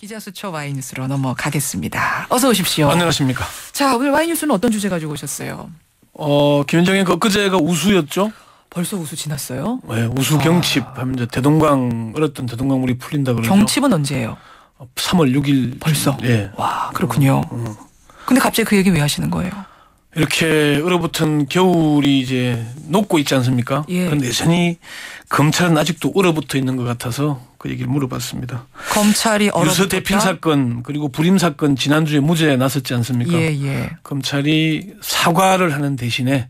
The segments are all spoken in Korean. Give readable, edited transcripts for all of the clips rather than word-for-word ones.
기자수첩 와이뉴스로 넘어가겠습니다. 어서 오십시오. 안녕하십니까. 자, 오늘 와이뉴스는 어떤 주제 가지고 오셨어요? 김현정의 그제가 우수였죠? 벌써 우수 지났어요? 네, 우수 경칩 하면 이제 얼었던 대동강물이 풀린다 그러죠. 경칩은 언제예요? 3월 6일. 벌써? 예. 와, 그렇군요. 근데 갑자기 그 얘기 왜 하시는 거예요? 이렇게 얼어붙은 겨울이 이제 녹고 있지 않습니까? 예. 그런데 여전히 검찰은 아직도 얼어붙어 있는 것 같아서 그 얘기를 물어봤습니다. 검찰이 얼어붙었다? 유서 대필 사건 그리고 불임 사건 지난주에 무죄에 나섰지 않습니까? 예. 검찰이 사과를 하는 대신에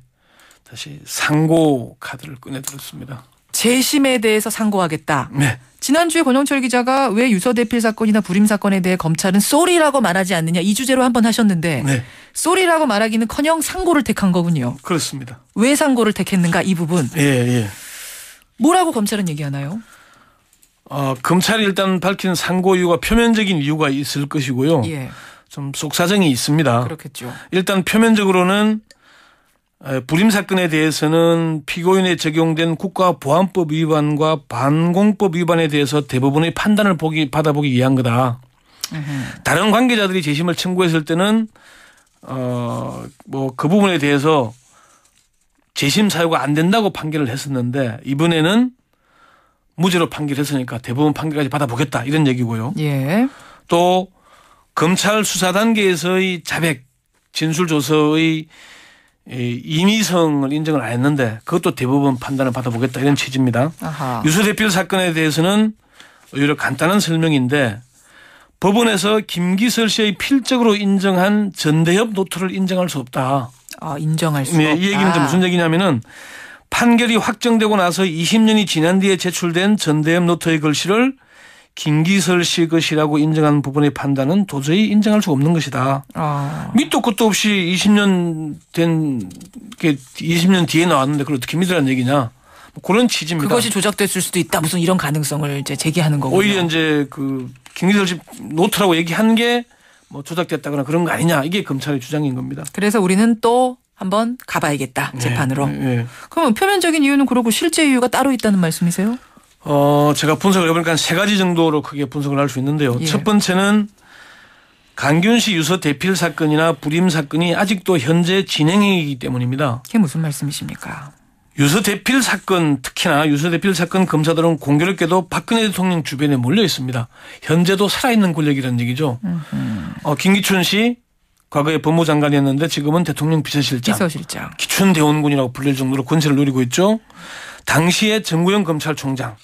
다시 상고 카드를 꺼내들었습니다. 재심에 대해서 상고하겠다. 네. 지난주에 권영철 기자가 왜 유서 대필 사건이나 불임 사건에 대해 검찰은 쏘리라고 말하지 않느냐 이 주제로 한번 하셨는데 네. 쏘리라고 말하기는커녕 상고를 택한 거군요. 그렇습니다. 왜 상고를 택했는가 이 부분. 예. 뭐라고 검찰은 얘기하나요? 검찰이 일단 밝힌 상고 이유가 표면적인 이유가 있을 것이고요. 예. 좀 속사정이 있습니다. 그렇겠죠. 일단 표면적으로는 불임 사건에 대해서는 피고인에 적용된 국가보안법 위반과 반공법 위반에 대해서 대법원의 판단을 받아보기 위한 거다. 다른 관계자들이 재심을 청구했을 때는 그 부분에 대해서 재심 사유가 안 된다고 판결을 했었는데 이번에는 무죄로 판결했으니까 대법원 판결까지 받아보겠다 이런 얘기고요. 예. 또 검찰 수사 단계에서의 자백 진술 조서의 임의성을 인정을 안 했는데 그것도 대법원 판단을 받아보겠다 이런 취지입니다. 아하. 유서 대필 사건에 대해서는 오히려 간단한 설명인데 법원에서 김기설 씨의 필적으로 인정한 전대협 노트를 인정할 수 없다. 인정할 수 없다. 이 얘기는 무슨 얘기냐면은 판결이 확정되고 나서 20년이 지난 뒤에 제출된 전대협 노트의 글씨를 김기설 씨 것이라고 인정한 부분의 판단은 도저히 인정할 수 없는 것이다. 밑도 끝도 없이 20년 뒤에 나왔는데 그걸 어떻게 믿으라는 얘기냐. 그런 취지입니다. 그것이 조작됐을 수도 있다. 무슨 이런 가능성을 이제 제기하는 거군요. 오히려 이제 그 김기설 씨 노트라고 얘기한 게 뭐 조작됐다거나 그런 거 아니냐. 이게 검찰의 주장인 겁니다. 그래서 우리는 또 한번 가봐야겠다. 재판으로. 네. 그럼 표면적인 이유는 그러고 실제 이유가 따로 있다는 말씀이세요? 제가 분석을 해보니까 세 가지 정도로 크게 분석을 할 수 있는데요. 예. 첫 번째는 강기훈 씨 유서 대필 사건이나 불임 사건이 아직도 현재 진행이기 때문입니다. 그게 무슨 말씀이십니까? 유서 대필 사건 특히나 유서 대필 사건 검사들은 공교롭게도 박근혜 대통령 주변에 몰려 있습니다. 현재도 살아있는 권력이라는 얘기죠. 김기춘 씨 과거에 법무장관이었는데 지금은 대통령 비서실장. 기춘대원군이라고 불릴 정도로 권세를 누리고 있죠. 당시에 정구영 검찰총장.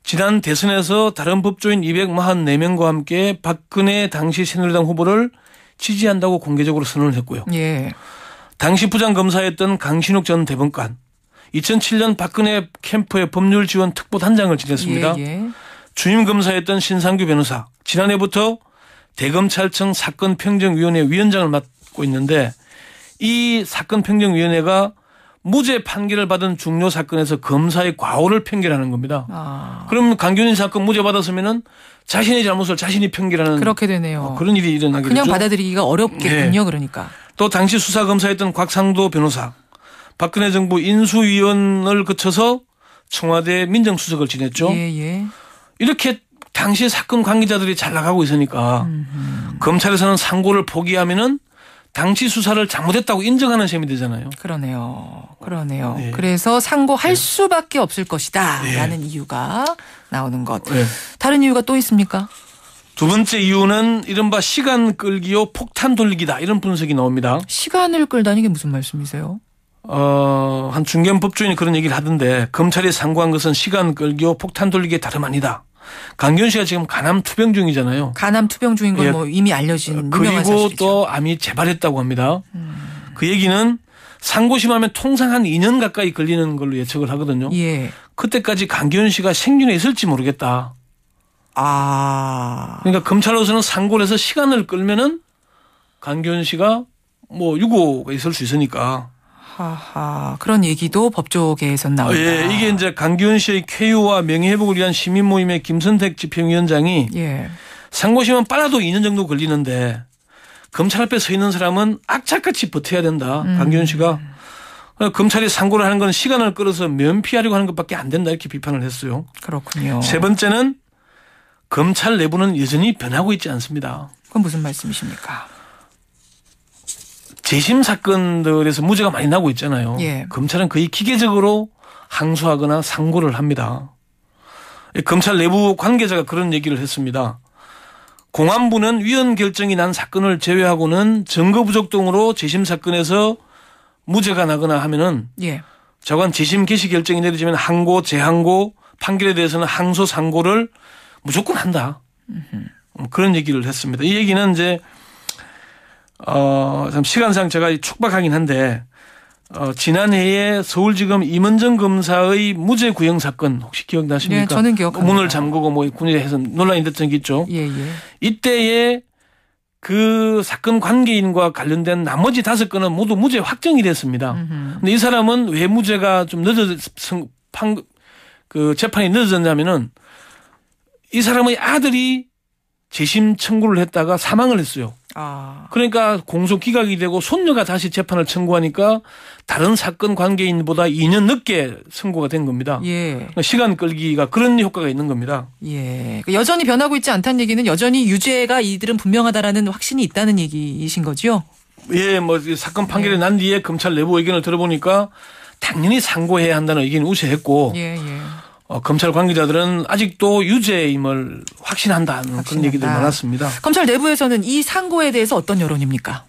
지난 대선에서 다른 법조인 244명과 함께 박근혜 당시 새누리당 후보를 지지한다고 공개적으로 선언을 했고요. 예. 당시 부장검사였던 강신욱 전 대법관. 2007년 박근혜 캠프의 법률지원 특보단장을 지냈습니다. 예. 주임검사였던 신상규 변호사. 지난해부터 대검찰청 사건평정위원회 위원장을 맡고 있는데 이 사건평정위원회가 무죄 판결을 받은 중요 사건에서 검사의 과오를 편결하는 겁니다. 그럼 강균인 사건 무죄 받았으면은 자신의 잘못을 자신이 편결하는 그렇게 되네요. 그런 일이 일어나게 그냥 되죠. 받아들이기가 어렵겠군요. 네. 그러니까. 또 당시 수사검사였던 곽상도 변호사. 박근혜 정부 인수위원을 거쳐서 청와대 민정수석을 지냈죠. 예. 이렇게 당시 사건 관계자들이 잘 나가고 있으니까 검찰에서는 상고를 포기하면은 당시 수사를 잘못했다고 인정하는 셈이 되잖아요. 그러네요. 네. 그래서 상고할 수밖에 없을 것이다. 라는 이유가 나오는 것. 네. 다른 이유가 또 있습니까? 두 번째 이유는 이른바 시간 끌기요 폭탄 돌리기다. 이런 분석이 나옵니다. 시간을 끌다는 게 무슨 말씀이세요? 한 중견 법조인이 그런 얘기를 하던데 검찰이 상고한 것은 시간 끌기요 폭탄 돌리기에 다름 아니다. 강기훈 씨가 지금 간암 투병 중이잖아요. 간암 투병 중인 건 뭐 이미 알려진 유명한 그리고 사실이죠. 또 암이 재발했다고 합니다. 그 얘기는 상고심하면 통상 한 2년 가까이 걸리는 걸로 예측을 하거든요. 예. 그때까지 강기훈 씨가 생존해 있을지 모르겠다. 그러니까 검찰로서는 상고를 해서 시간을 끌면은 강기훈 씨가 뭐 유고가 있을 수 있으니까. 그런 얘기도 법조계에선 나온다. 예, 이게 이제 강기훈 씨의 쾌유와 명예회복을 위한 시민 모임의 김선택 집행위원장이 상고심은 빨라도 2년 정도 걸리는데 검찰 앞에 서 있는 사람은 악착같이 버텨야 된다. 강기훈 씨가. 검찰이 상고를 하는 건 시간을 끌어서 면피하려고 하는 것밖에 안 된다 이렇게 비판을 했어요. 그렇군요. 세 번째는 검찰 내부는 여전히 변하고 있지 않습니다. 그건 무슨 말씀이십니까? 재심 사건들에서 무죄가 많이 나고 있잖아요. 예. 검찰은 거의 기계적으로 항소하거나 상고를 합니다. 검찰 내부 관계자가 그런 얘기를 했습니다. 공안부는 위헌 결정이 난 사건을 제외하고는 증거 부족 등으로 재심 사건에서 무죄가 나거나 하면은 예. 자관 재심 개시 결정이 내려지면 항고, 재항고, 판결에 대해서는 항소, 상고를 무조건 한다. 그런 얘기를 했습니다. 이 얘기는 이제 참 시간상 제가 촉박하긴 한데 지난해에 서울지검 임은정 검사의 무죄 구형 사건 혹시 기억나십니까? 네, 저는 기억합니다. 문을 잠그고 뭐 군에서 논란이 됐던 게 있죠. 예, 예. 이때에 그 사건 관계인과 관련된 나머지 5건은 모두 무죄 확정이 됐습니다. 근데 이 사람은 왜 무죄가 좀 그 재판이 늦어졌냐면은 이 사람의 아들이 재심 청구를 했다가 사망을 했어요. 아. 그러니까 공소 기각이 되고 손녀가 다시 재판을 청구하니까 다른 사건 관계인보다 2년 늦게 선고가 된 겁니다. 예. 그러니까 시간 끌기가 그런 효과가 있는 겁니다. 예. 여전히 변하고 있지 않다는 얘기는 여전히 유죄가 이들은 분명하다라는 확신이 있다는 얘기이신 거죠? 예, 뭐 사건 판결이 난 뒤에 검찰 내부 의견을 들어보니까 당연히 상고해야 한다는 의견이 우세했고 예, 예. 검찰 관계자들은 아직도 유죄임을 확신한다는 그런 얘기들이 많았습니다. 검찰 내부에서는 이 상고에 대해서 어떤 여론입니까?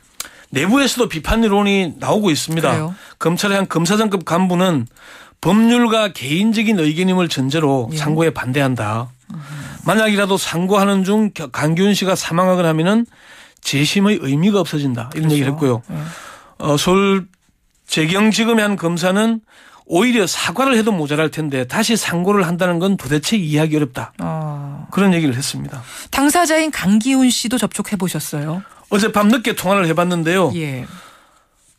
내부에서도 비판 여론이 나오고 있습니다. 그래요? 검찰의 한 검사장급 간부는 법률과 개인적인 의견임을 전제로 예. 상고에 반대한다. 만약이라도 상고하는 중 강기훈 씨가 사망하거나 하면은 재심의 의미가 없어진다. 이런 그렇죠. 얘기를 했고요. 예. 서울 재경지검의 한 검사는 오히려 사과를 해도 모자랄 텐데 다시 상고를 한다는 건 도대체 이해하기 어렵다. 그런 얘기를 했습니다. 당사자인 강기훈 씨도 접촉해 보셨어요? 어젯밤 늦게 통화를 해봤는데요. 예.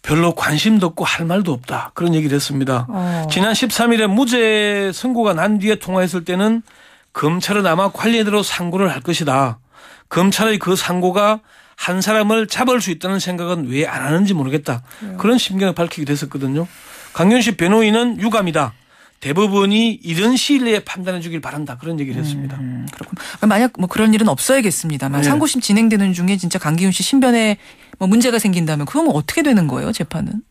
별로 관심도 없고 할 말도 없다. 그런 얘기를 했습니다. 지난 13일에 무죄 선고가 난 뒤에 통화했을 때는 검찰은 아마 관례대로 상고를 할 것이다. 검찰의 그 상고가 한 사람을 잡을 수 있다는 생각은 왜 안 하는지 모르겠다. 그런 심경을 밝히기도 했었거든요. 강기훈 씨 변호인은 유감이다. 대법원이 이런 시일 내에 판단해 주길 바란다. 그런 얘기를 했습니다. 그렇군. 만약 뭐 그런 일은 없어야겠습니다만 네. 상고심 진행되는 중에 진짜 강기훈 씨 신변에 뭐 문제가 생긴다면 그건 어떻게 되는 거예요, 재판은?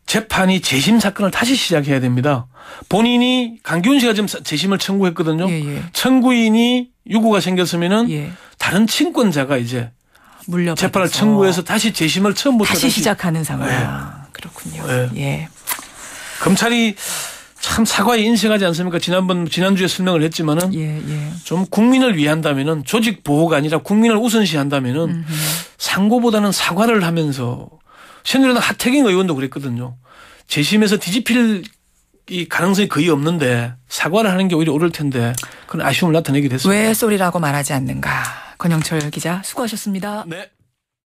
재판이 재심 사건을 다시 시작해야 됩니다. 본인이 강기훈 씨가 지금 재심을 청구했거든요. 예, 예. 청구인이 유고가 생겼으면은 예. 다른 친권자가 이제 물려받아서 재판을 청구해서 다시 재심을 처음부터 다시 시작하는 상황. 네. 그렇군요. 네. 예. 검찰이 참 사과에 인색하지 않습니까? 지난주에 설명을 했지만은 예, 예. 좀 국민을 위한다면은 조직 보호가 아니라 국민을 우선시한다면은 상고보다는 사과를 하면서 새누리당 하태경 의원도 그랬거든요. 재심에서 뒤집힐 이 가능성이 거의 없는데 사과를 하는 게 오히려 옳을 텐데 그런 아쉬움을 나타내게 됐습니다. 왜 쏘리라고 말하지 않는가. 권영철 기자 수고하셨습니다. 네.